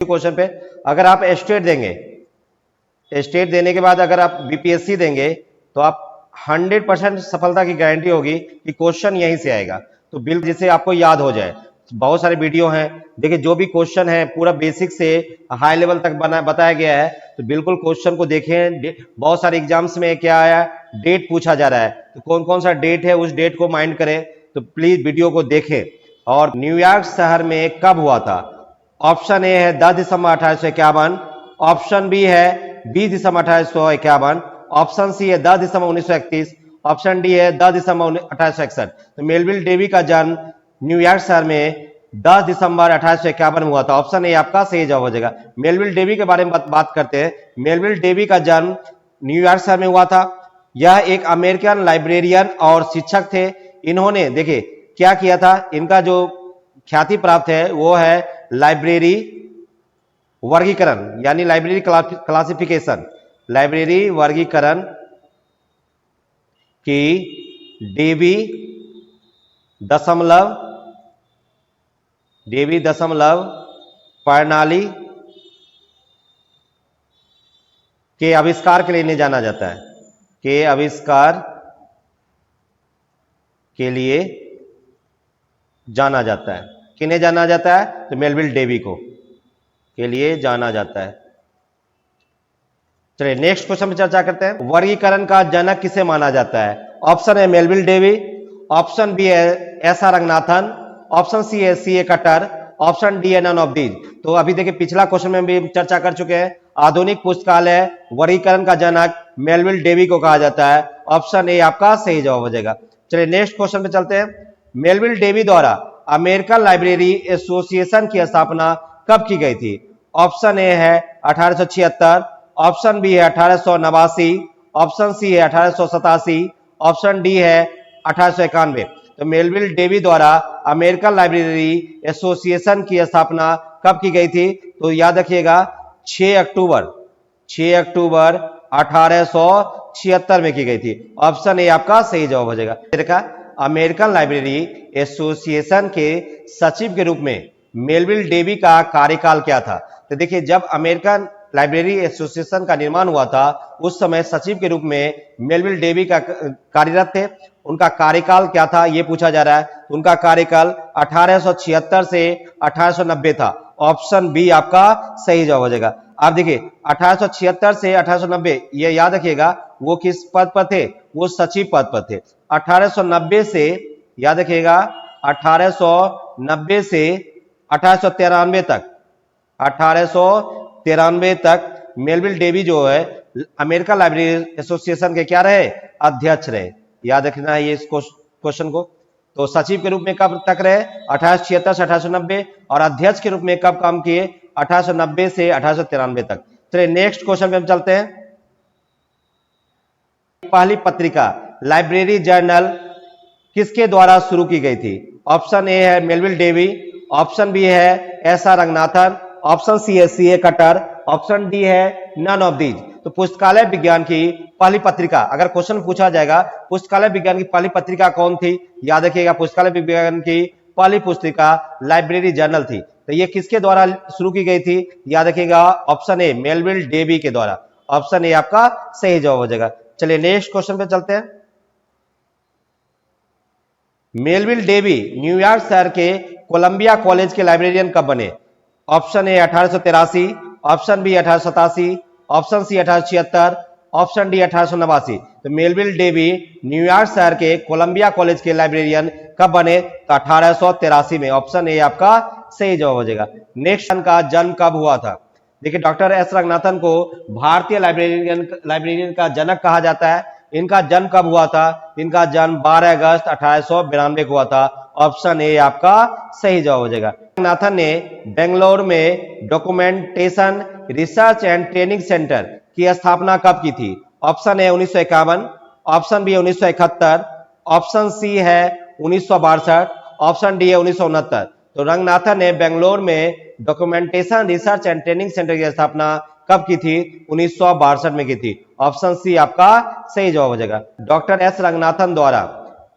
Question पे अगर आप स्टेट देंगे, स्टेट देने के बाद अगर आप बीपीएससी देंगे तो आप 100% सफलता की गारंटी होगी कि क्वेश्चन यहीं से आएगा। तो बिल्कुल जिसे आपको याद हो जाए। बहुत सारे वीडियो हैं, देखिए जो भी क्वेश्चन है पूरा बेसिक से हाई लेवल तक बताया गया है। तो बिल्कुल क्वेश्चन को देखें। बहुत सारे एग्जाम्स में क्या आया, डेट पूछा जा रहा है, तो कौन कौन सा डेट है उस डेट को माइंड करें। तो प्लीज वीडियो को देखें। और न्यूयॉर्क शहर में कब हुआ था? ऑप्शन ए है 10 दिसंबर 1851, ऑप्शन बी है 20 दिसंबर 1851, ऑप्शन सी है 10 दिसंबर 1931, ऑप्शन डी है 10 दिसंबर 1861। तो मेलविल डेवी का जन्म न्यूयॉर्क शहर में 10 दिसंबर 1851 में हुआ था। ऑप्शन ए आपका सही जवाब हो जाएगा। मेलविल डेवी के बारे में बात करते हैं। मेलविल डेवी का जन्म न्यूयॉर्क शहर में हुआ था। यह एक अमेरिकन लाइब्रेरियन और शिक्षक थे। इन्होंने देखिए क्या किया था, इनका जो ख्याति प्राप्त है वो है लाइब्रेरी वर्गीकरण, यानी लाइब्रेरी क्लासिफिकेशन, लाइब्रेरी वर्गीकरण की डेवी दशमलव प्रणाली के आविष्कार के लिए इन्हें जाना जाता है, के आविष्कार के लिए जाना जाता है। किन्हें जाना जाता है? तो मेलविल डेवी को के लिए जाना जाता है। चलिए नेक्स्ट क्वेश्चन पे चर्चा करते हैं। वर्गीकरण का जनक किसे माना जाता है? ऑप्शन है मेलविल डेवी, ऑप्शन बी है S R Ranganathan, option C है C A Cutter, option D है नन ऑफ दीज। तो अभी देखिए पिछला क्वेश्चन में भी चर्चा कर चुके हैं। आधुनिक पुस्तकालय वर्गीकरण का जनक मेलविल डेवी को कहा जाता है। ऑप्शन ए आपका सही जवाब हो जाएगा। चलिए नेक्स्ट क्वेश्चन पे चलते हैं। मेलविल डेवी द्वारा अमेरिकन लाइब्रेरी एसोसिएशन की स्थापना कब की गई थी? ऑप्शन ए है 1876, ऑप्शन बी है 1889, ऑप्शन सी है 1887, ऑप्शन डी है 1891। तो मेलविल डेवी द्वारा अमेरिकन लाइब्रेरी एसोसिएशन की स्थापना कब की गई थी? तो याद रखिएगा 6 अक्टूबर 1876 में की गई थी। ऑप्शन ए आपका सही जवाब हो जाएगा। देखा अमेरिकन लाइब्रेरी एसोसिएशन के सचिव के रूप में मेलविल डेवी का कार्यकाल क्या था? तो देखिए जब अमेरिकन लाइब्रेरी एसोसिएशन का निर्माण हुआ था उस समय सचिव के रूप में मेलविल डेवी का कार्यरत थे। उनका कार्यकाल क्या था ये पूछा जा रहा है। उनका कार्यकाल 1876 से 1890 था। ऑप्शन बी आपका सही जवाब हो जाएगा। आप देखिए 1876 से 1890 ये याद रखिएगा वो किस पद पर थे? वो सचिव पद पर थे। 1890 से याद रखिएगा 1890 से 1893 तक 1893 तक मेलविल डेवी जो है अमेरिकन लाइब्रेरी एसोसिएशन के क्या रहे? अध्यक्ष रहे। याद रखना है ये इस क्वेश्चन को। तो सचिव के रूप में कब तक रहे? 1876 से 1890, और अध्यक्ष के रूप में कब काम किए? 1890 से 1893 तक। चलिए नेक्स्ट क्वेश्चन पे हम चलते हैं। पहली पत्रिका लाइब्रेरी जर्नल किसके द्वारा शुरू की गई थी? ऑप्शन ए है मेलविल डेवी, ऑप्शन बी है S R Ranganathan, option C है C A Cutter, option D है नन ऑफ दीज। तो पुस्तकालय विज्ञान की पहली पत्रिका, अगर क्वेश्चन पूछा जाएगा पुस्तकालय विज्ञान की पहली पत्रिका कौन थी? याद रखिएगा पुस्तकालय विज्ञान की पहली पुस्तिका लाइब्रेरी जर्नल थी। तो ये किसके द्वारा शुरू की गई थी? याद रखिएगा ऑप्शन ए मेलविल डेवी के द्वारा। ऑप्शन ए आपका सही जवाब हो जाएगा। चलिए नेक्स्ट क्वेश्चन पे चलते हैं। मेलविल डेवी न्यूयॉर्क शहर के कोलंबिया कॉलेज के लाइब्रेरियन कब बने? Option A 1883, option B 1887, option C 1876, option D 1889। तो मेलविल डेवी न्यूयॉर्क शहर के कोलंबिया कॉलेज के लाइब्रेरियन कब बने? तो 1883 में। ऑप्शन ए आपका सही जवाब हो जाएगा। नेक्स्ट का जन्म कब हुआ था? देखिए डॉक्टर एस रंगनाथन को भारतीय लाइब्रेरियन का जनक कहा जाता है। इनका जन्म कब हुआ था? इनका जन्म 12 अगस्त 1892 को हुआ था। ऑप्शन ए आपका सही जवाब हो जाएगा। रंगनाथन ने बेंगलोर में documentation research and training centre की स्थापना कब की थी? Option A 1951, option B 1971, option C है 1962, ऑप्शन डी है 1969। तो रंगनाथन ने बेंगलोर में documentation research and training centre की स्थापना कब की थी? 1962 में की थी। ऑप्शन सी आपका सही जवाब हो जाएगा। डॉक्टर एस रंगनाथन द्वारा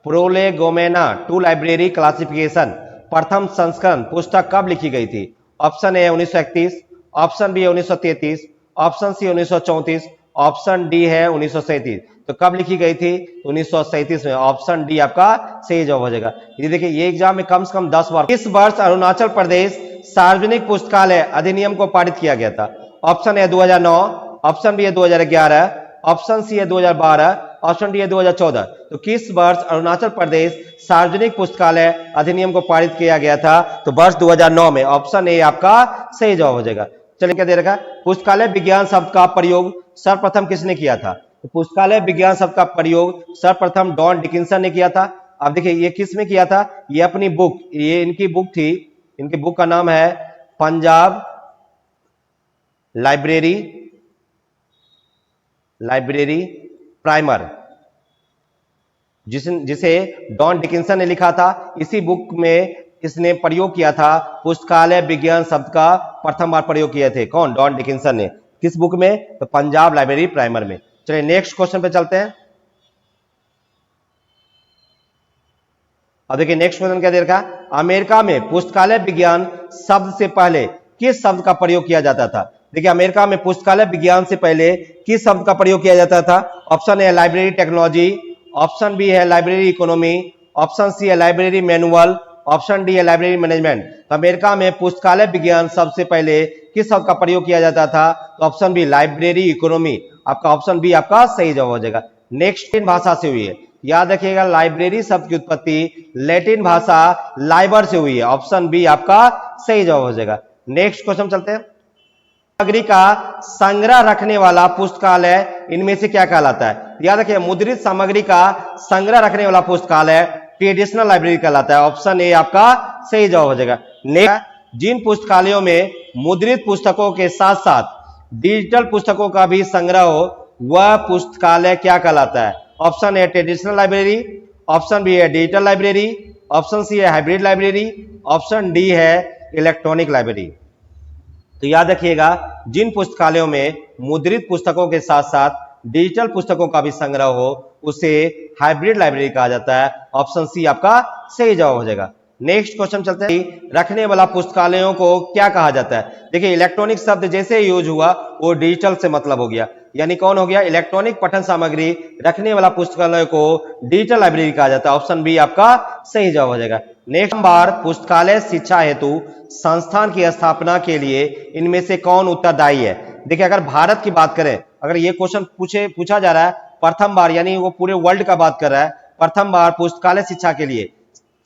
प्रोलेगोमेना टू लाइब्रेरी क्लासिफिकेशन प्रथम संस्करण पुस्तक कब लिखी गई थी? ऑप्शन ए 1931, ऑप्शन बी है 1933, ऑप्शन सी 1934, ऑप्शन डी है 1937। तो कब लिखी गई थी? 1937 में। ऑप्शन डी आपका सही जवाब हो जाएगा। ये देखिए, ये एग्जाम में कम से कम 10 बार। इस वर्ष अरुणाचल प्रदेश सार्वजनिक पुस्तकालय अधिनियम को पारित किया गया था? ऑप्शन ए 2009, ऑप्शन बी है 2011, ऑप्शन सी है 2012, ऑप्शन डी है 2014। तो किस वर्ष अरुणाचल प्रदेश सार्वजनिक पुस्तकालय अधिनियम को पारित किया गया था? तो वर्ष 2009 में। ऑप्शन ए आपका सही जवाब हो जाएगा। चलिए, क्या दे रखा? पुस्तकालय विज्ञान शब्द का प्रयोग सर्वप्रथम किसने किया था? तो पुस्तकालय विज्ञान शब्द का प्रयोग सर्वप्रथम डॉन डिकिंसन ने किया था। अब देखिए, ये किस में किया था? ये अपनी बुक, ये इनकी बुक थी, इनकी बुक का नाम है पंजाब लाइब्रेरी प्राइमर, जिसे डॉन डिकिंसन ने लिखा था। इसी बुक में इसने प्रयोग किया था, पुस्तकालय विज्ञान शब्द का प्रथम बार प्रयोग किए थे। कौन? डॉन डिकिंसन ने। किस बुक में? तो पंजाब लाइब्रेरी प्राइमर में। चलिए, नेक्स्ट क्वेश्चन पे चलते हैं। अब देखिए, नेक्स्ट क्वेश्चन क्या दे रखा? अमेरिका में पुस्तकालय विज्ञान शब्द से पहले किस शब्द का प्रयोग किया जाता था? देखिए, अमेरिका में पुस्तकालय विज्ञान से पहले किस शब्द का प्रयोग किया जाता था? Option A library technology, option B है लाइब्रेरी इकोनॉमी, ऑप्शन सी है लाइब्रेरी मैनुअल, ऑप्शन डी है लाइब्रेरी मैनेजमेंट। तो अमेरिका में पुस्तकालय विज्ञान सबसे पहले किस शब्द का प्रयोग किया जाता था? तो ऑप्शन बी लाइब्रेरी इकोनॉमी। आपका ऑप्शन बी आपका सही जवाब हो जाएगा। नेक्स्ट भाषा से हुई है, याद रखिएगा, लाइब्रेरी शब्द की उत्पत्ति लैटिन भाषा लाइबर से हुई है। ऑप्शन बी आपका सही जवाब हो जाएगा। नेक्स्ट क्वेश्चन चलते हैं। सामग्री का संग्रह रखने वाला पुस्तकालय इनमें से क्या कहलाता है? याद रखिए, मुद्रित सामग्री का संग्रह रखने वाला पुस्तकालय ट्रेडिशनल लाइब्रेरी कहलाता है। ऑप्शन ए आपका सही जवाब हो जाएगा। नेक्स्ट, जिन पुस्तकालयों में मुद्रित पुस्तकों के साथ साथ डिजिटल पुस्तकों का भी संग्रह हो, वह पुस्तकालय क्या कहलाता है? Option A traditional library, option B है डिजिटल लाइब्रेरी, ऑप्शन सी है हाइब्रिड लाइब्रेरी, ऑप्शन डी है इलेक्ट्रॉनिक लाइब्रेरी। तो याद रखिएगा, जिन पुस्तकालयों में मुद्रित पुस्तकों के साथ साथ डिजिटल पुस्तकों का भी संग्रह हो, उसे हाइब्रिड लाइब्रेरी कहा जाता है। ऑप्शन सी आपका सही जवाब हो जाएगा। नेक्स्ट क्वेश्चन चलते हैं। रखने वाला पुस्तकालयों को क्या कहा जाता है? देखिए, इलेक्ट्रॉनिक शब्द जैसे यूज हुआ, वो डिजिटल से मतलब हो गया, यानी कौन हो गया? इलेक्ट्रॉनिक पठन सामग्री रखने वाला पुस्तकालय को डिजिटल लाइब्रेरी कहा जाता है। ऑप्शन बी आपका सही जवाब हो जाएगा। नेक्स्ट बार पुस्तकालय शिक्षा हेतु संस्थान की स्थापना के लिए इनमें से कौन उत्तरदायी है? देखिए, अगर भारत की बात करें, अगर ये क्वेश्चन पूछा जा रहा है प्रथम बार, यानी वो पूरे वर्ल्ड का बात कर रहा है, प्रथम बार पुस्तकालय शिक्षा के लिए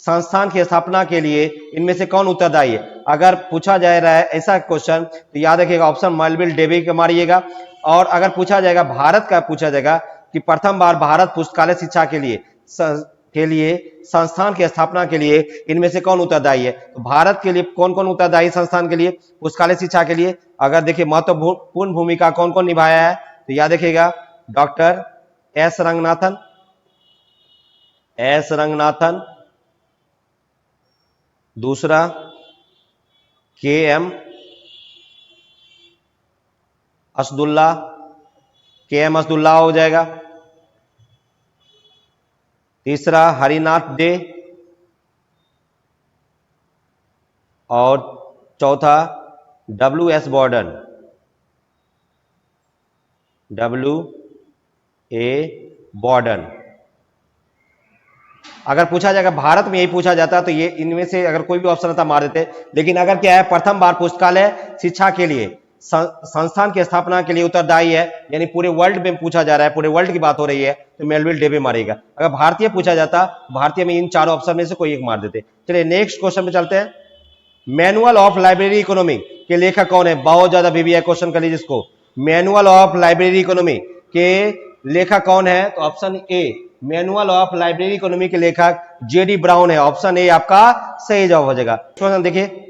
संस्थान की स्थापना के लिए इनमें से कौन उत्तरदायी है? अगर पूछा जा रहा है ऐसा क्वेश्चन, तो याद रखिएगा ऑप्शन मेलविल डेवी के मारिएगा। और अगर पूछा जाएगा भारत का, पूछा जाएगा कि प्रथम बार भारत पुस्तकालय शिक्षा के लिए संस्थान की स्थापना के लिए इनमें से कौन उत्तरदायी है? तो भारत के लिए कौन कौन उत्तरदायी संस्थान के लिए, पुस्तकालय शिक्षा के लिए? अगर देखिए, महत्वपूर्ण भूमिका कौन कौन निभाया है, तो याद रखिएगा डॉक्टर एस रंगनाथन, दूसरा के.एम. असदुल्ला हो जाएगा, तीसरा हरिनाथ डे, और चौथा W.S. बॉर्डन, W.A. बॉर्डन। अगर पूछा जाएगा भारत में, यही पूछा जाता तो ये इनमें से अगर कोई भी ऑप्शन आता मार देते। लेकिन अगर क्या है, प्रथम बार पुस्तकालय शिक्षा के लिए संस्थान की स्थापना के लिए उत्तरदायी है, यानी पूरे वर्ल्ड में पूछा जा रहा है, पूरे वर्ल्ड की बात हो रही है, तो मेलविल डेवी मारेगा। अगर भारतीय पूछा जाता, भारतीय में इन चारों ऑप्शन में से कोई एक मार देते। चलिए, नेक्स्ट क्वेश्चन पे चलते हैं। मैनुअल ऑफ लाइब्रेरी इकोनॉमी के लेखक कौन है? बहुत ज्यादा वीवीआई क्वेश्चन कर लीजिए इसको। मैनुअल ऑफ लाइब्रेरी इकोनॉमी के लेखक कौन है? तो option A, manual of library economy के लेखक जेडी ब्राउन है। ऑप्शन ए आपका सही जवाब हो जाएगा। क्वेश्चन देखिए,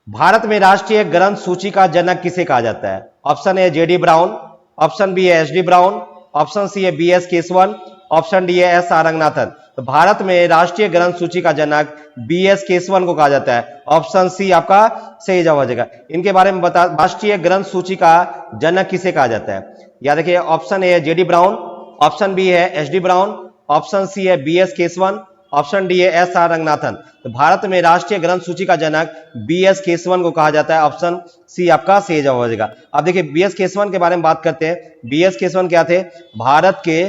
भारत में राष्ट्रीय ग्रंथ सूची का जनक किसे कहा जाता है? Option A JD Brown, option B है एसडी ब्राउन, ऑप्शन सी है बीएस केशवन, ऑप्शन डी है एस आर रंगनाथन। तो भारत में राष्ट्रीय ग्रंथ सूची का जनक बीएस केशवन को कहा जाता है। ऑप्शन सी आपका सही जवाब हो जाएगा। इनके बारे में बता, राष्ट्रीय ग्रंथ सूची का जनक किसे कहा जाता है? याद रखिए, ऑप्शन ए है जेडी ब्राउन, ऑप्शन बी है एसडी ब्राउन, ऑप्शन सी है बीएस केशवन, ऑप्शन डी है एस आर रंगनाथन। तो भारत में राष्ट्रीय ग्रंथ सूची का जनक बी एस केशवन को कहा जाता है। ऑप्शन सी आपका सही जवाब हो जाएगा। अब देखिए बी एस केशवन के बारे में बात करते हैं। बी एस केशवन क्या थे? भारत के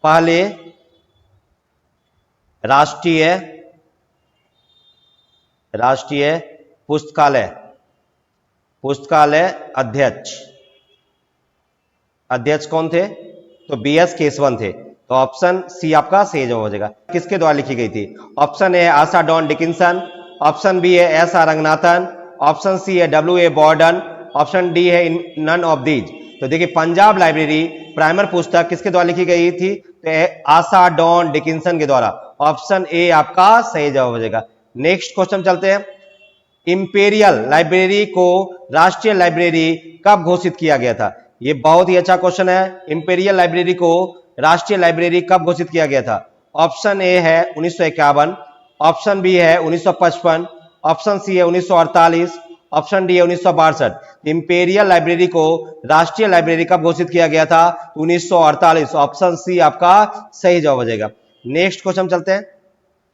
पहले राष्ट्रीय पुस्तकालय अध्यक्ष कौन थे? तो बी एस केशवन थे। तो ऑप्शन सी आपका सही जवाब हो जाएगा। किसके द्वारा लिखी गई थी? Option A Asa Don Dickinson, option B है S R Ranganathan, option C है W A Borden, option D है नन ऑफ दीज। तो देखिए पंजाब लाइब्रेरी प्राइमर पुस्तक किसके द्वारा लिखी गई थी? तो आशा डॉन डिकिंसन के द्वारा। ऑप्शन ए आपका सही जवाब हो जाएगा। नेक्स्ट क्वेश्चन चलते हैं। इंपीरियल लाइब्रेरी को राष्ट्रीय लाइब्रेरी कब घोषित किया गया था? ये बहुत ही अच्छा क्वेश्चन है। इंपीरियल लाइब्रेरी को राष्ट्रीय लाइब्रेरी कब घोषित किया गया था? ऑप्शन ए है 1951, ऑप्शन बी है 1955, ऑप्शन सी है 1948, ऑप्शन डी है 1962। इंपीरियल लाइब्रेरी को राष्ट्रीय लाइब्रेरी कब घोषित किया गया था? 1948। ऑप्शन सी आपका सही जवाब हो जाएगा। नेक्स्ट क्वेश्चन चलते हैं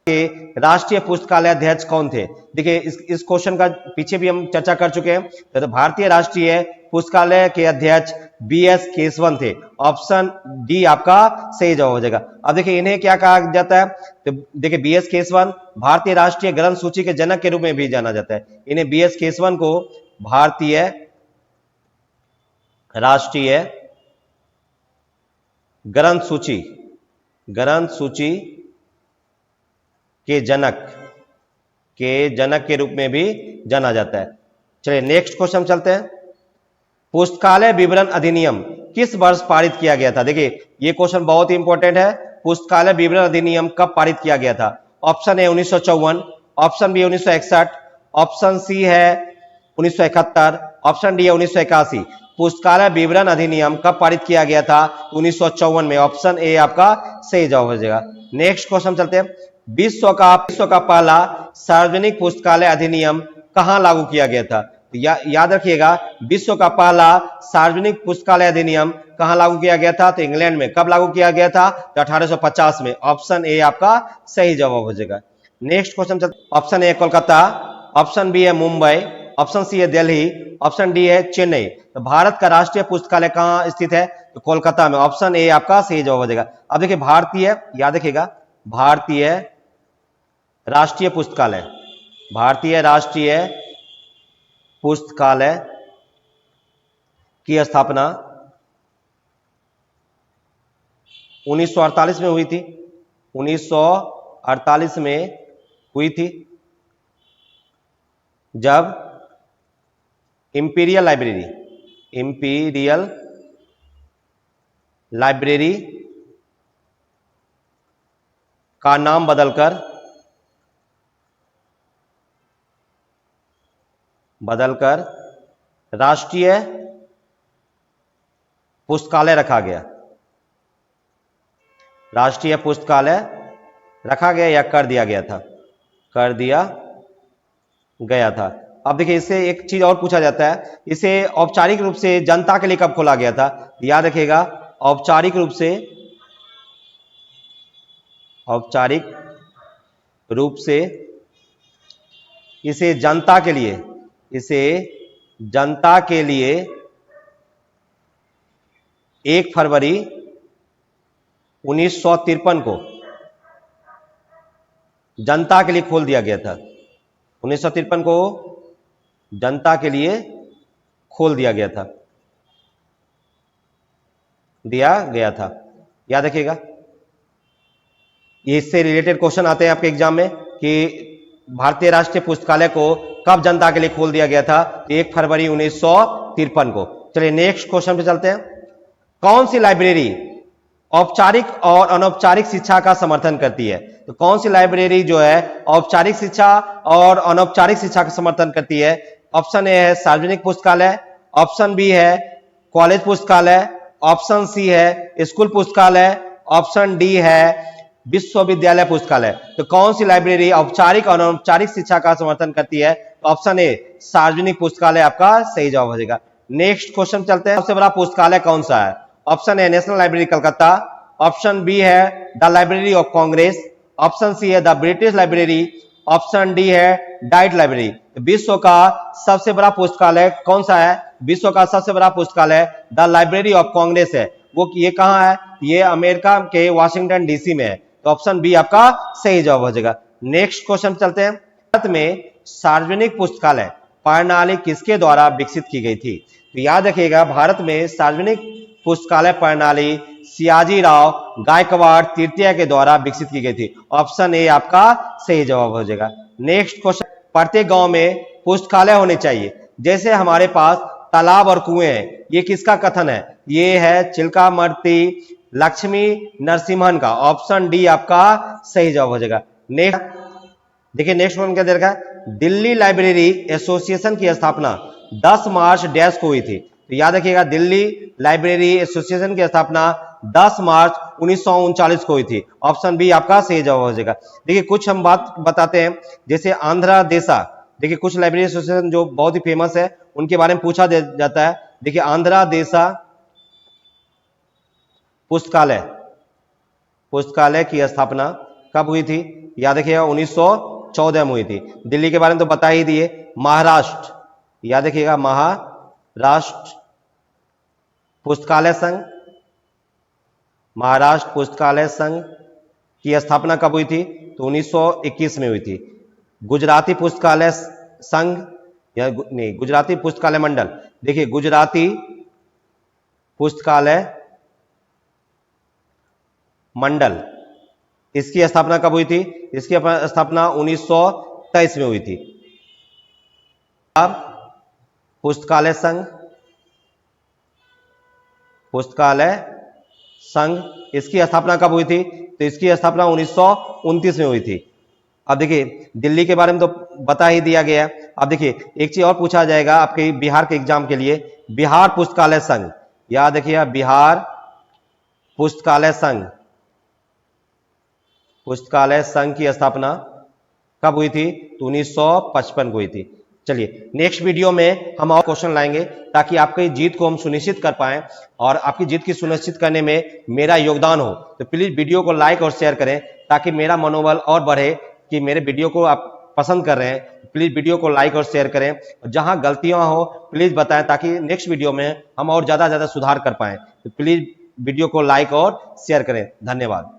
कि राष्ट्रीय पुस्तकालय अध्यक्ष कौन थे? देखिए इस क्वेश्चन का पीछे भी हम चर्चा कर चुके हैं। तो भारतीय राष्ट्रीय पुस्तकालय के अध्यक्ष बी एस केशवन थे। ऑप्शन डी आपका सही जवाब हो जाएगा। अब देखिए इन्हें क्या कहा जाता है? तो देखिए बी एस केशवन भारतीय राष्ट्रीय ग्रंथ सूची के जनक के रूप में भी जाना जाता है। इन्हें बी एस केशवन को भारतीय राष्ट्रीय ग्रंथ सूची के जनक के रूप में भी जाना जाता है। चलिए नेक्स्ट क्वेश्चन चलते हैं। पुस्तकालय विवरण अधिनियम किस वर्ष पारित किया गया था? देखिए ये क्वेश्चन बहुत ही इंपॉर्टेंट है। पुस्तकालय विवरण अधिनियम कब पारित किया गया था? Option A 1954, option B 1961, option C है 1971, ऑप्शन डी है 1981। पुस्तकालय विवरण अधिनियम कब पारित किया गया था? 1954 में। ऑप्शन ए आपका सही जवाब हो जाएगा। नेक्स्ट क्वेश्चन चलते हैं। विश्व का पहला सार्वजनिक पुस्तकालय अधिनियम कहां लागू किया गया था? याद रखिएगा विश्व का पहला सार्वजनिक पुस्तकालय अधिनियम कहां लागू किया गया था? तो इंग्लैंड में। कब लागू किया गया था? तो 1850 में। ऑप्शन ए आपका सही जवाब हो जाएगा। नेक्स्ट क्वेश्चन चलते हैं। Option A Kolkata, option B है मुंबई, ऑप्शन सी है दिल्ली, ऑप्शन डी है चेन्नई। तो भारत का राष्ट्रीय पुस्तकालय कहां स्थित है? तो कोलकाता में। ऑप्शन ए आपका सही जवाब हो जाएगा। अब देखिए याद रखिएगा भारतीय राष्ट्रीय पुस्तकालय की स्थापना 1948 में हुई थी। 1948 में हुई थी जब इंपीरियल लाइब्रेरी का नाम बदलकर राष्ट्रीय पुस्तकालय रखा गया। राष्ट्रीय पुस्तकालय रखा गया या कर दिया गया था। अब देखिए इससे एक चीज और पूछा जाता है, इसे औपचारिक रूप से जनता के लिए कब खोला गया था? याद रखिएगा औपचारिक रूप से इसे जनता के लिए 1 फरवरी 1953 को जनता के लिए खोल दिया गया था। 1953 को जनता के लिए खोल दिया गया था। याद रखिएगा। इससे रिलेटेड क्वेश्चन आते हैं आपके एग्जाम में कि भारतीय राष्ट्रीय पुस्तकालय को कब जनता के लिए खोल दिया गया था? 1 फरवरी 1953 को। चलिए नेक्स्ट क्वेश्चन पे चलते हैं। कौन सी लाइब्रेरी औपचारिक और अनौपचारिक शिक्षा का समर्थन करती है? तो कौन सी लाइब्रेरी जो है औपचारिक शिक्षा और अनौपचारिक शिक्षा का समर्थन करती है? ऑप्शन ए है सार्वजनिक पुस्तकालय, ऑप्शन बी है कॉलेज पुस्तकालय, ऑप्शन सी है स्कूल पुस्तकालय, ऑप्शन डी है विश्वविद्यालय पुस्तकालय। तो कौन सी लाइब्रेरी औपचारिक और अनौपचारिक शिक्षा का समर्थन करती है? तो ऑप्शन ए सार्वजनिक पुस्तकालय आपका सही जवाब हो जाएगा। नेक्स्ट क्वेश्चन चलते हैं। सबसे बड़ा पुस्तकालय कौन सा है? Option A National Library Calcutta, option B है the Library of Congress, option C है the British Library, option D है डाइट लाइब्रेरी। विश्व का सबसे बड़ा पुस्तकालय कौन सा है? विश्व का सबसे बड़ा पुस्तकालय द लाइब्रेरी ऑफ कांग्रेस है। वो ये कहां है? ये अमेरिका के वाशिंगटन डीसी में है। तो ऑप्शन बी आपका सही जवाब हो जाएगा। नेक्स्ट क्वेश्चन चलते हैं। भारत में सार्वजनिक पुस्तकालय प्रणाली किसके द्वारा विकसित की गई थी? तो याद रखिएगा, भारत में सार्वजनिक पुस्तकालय प्रणाली सियाजी राव गायकवाड़ तृतीय के द्वारा विकसित की गई थी। ऑप्शन ए आपका सही जवाब हो जाएगा। नेक्स्ट क्वेश्चन, प्रत्येक गांव में पुस्तकालय होने चाहिए, जैसे हमारे पास तालाब और कुएं हैं, ये किसका कथन है? ये है चिल्कामर्ती लक्ष्मी नरसिम्हन का। ऑप्शन डी आपका सही जवाब हो जाएगा। नेक्स्ट देखिए, नेक्स्ट वन क्या दे रखा है? दिल्ली लाइब्रेरी एसोसिएशन की स्थापना 10 मार्च डैश को हुई थी। तो याद रखिएगा, दिल्ली लाइब्रेरी एसोसिएशन की स्थापना 10 मार्च 1939 को हुई थी। ऑप्शन बी आपका सही जवाब हो जाएगा। देखिए, कुछ हम बात बताते हैं, जैसे आंध्रा देशा। देखिए, कुछ लाइब्रेरी एसोसिएशन जो बहुत ही फेमस है, उनके बारे में पूछा जाता है। देखिए, आंध्रा देशा पुस्तकालय की स्थापना कब हुई थी? याद रखिएगा 1914 में हुई थी। दिल्ली के बारे में तो बता ही दिए। महाराष्ट्र, याद रखिएगा महाराष्ट्र पुस्तकालय संघ, महाराष्ट्र पुस्तकालय संघ की स्थापना कब हुई थी? तो 1921 में हुई थी। गुजराती पुस्तकालय संघ या नहीं, गुजराती पुस्तकालय मंडल। देखिए, गुजराती पुस्तकालय मंडल, इसकी स्थापना कब हुई थी? इसकी स्थापना 1923 में हुई थी। अब पुस्तकालय संघ, इसकी स्थापना कब हुई थी? तो इसकी स्थापना 1929 में हुई थी। अब देखिए, दिल्ली के बारे में तो बता ही दिया गया। अब देखिए, एक चीज और पूछा जाएगा आपके बिहार के एग्जाम के लिए, बिहार पुस्तकालय संघ। याद रखिए, बिहार पुस्तकालय संघ की स्थापना कब हुई थी? तो 1955 को हुई थी। चलिए, नेक्स्ट वीडियो में हम और क्वेश्चन लाएंगे, ताकि आपकी जीत को हम सुनिश्चित कर पाएं, और आपकी जीत की सुनिश्चित करने में मेरा योगदान हो। तो प्लीज वीडियो को लाइक और शेयर करें, ताकि मेरा मनोबल और बढ़े कि मेरे वीडियो को आप पसंद कर रहे हैं। प्लीज वीडियो को लाइक और शेयर करें। जहां गलतियां हो प्लीज बताएं, ताकि नेक्स्ट वीडियो में हम और ज्यादा सुधार कर पाएं। तो प्लीज वीडियो को लाइक और शेयर करें। धन्यवाद।